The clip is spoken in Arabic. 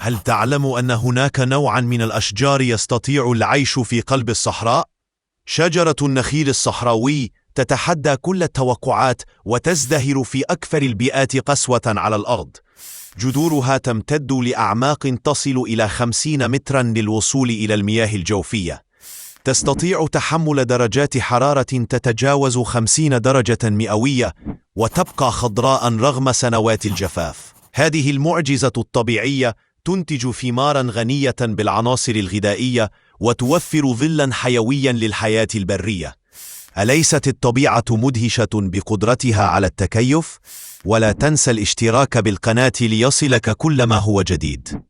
هل تعلم أن هناك نوعا من الأشجار يستطيع العيش في قلب الصحراء؟ شجرة النخيل الصحراوي تتحدى كل التوقعات وتزدهر في أكثر البيئات قسوة على الأرض. جذورها تمتد لأعماق تصل إلى 50 مترا للوصول إلى المياه الجوفية. تستطيع تحمل درجات حرارة تتجاوز 50 درجة مئوية وتبقى خضراء رغم سنوات الجفاف. هذه المعجزة الطبيعية تنتج ثمارا غنية بالعناصر الغذائية وتوفر ظلا حيويا للحياة البرية. أليست الطبيعة مدهشة بقدرتها على التكيف؟ ولا تنسى الاشتراك بالقناة ليصلك كل ما هو جديد.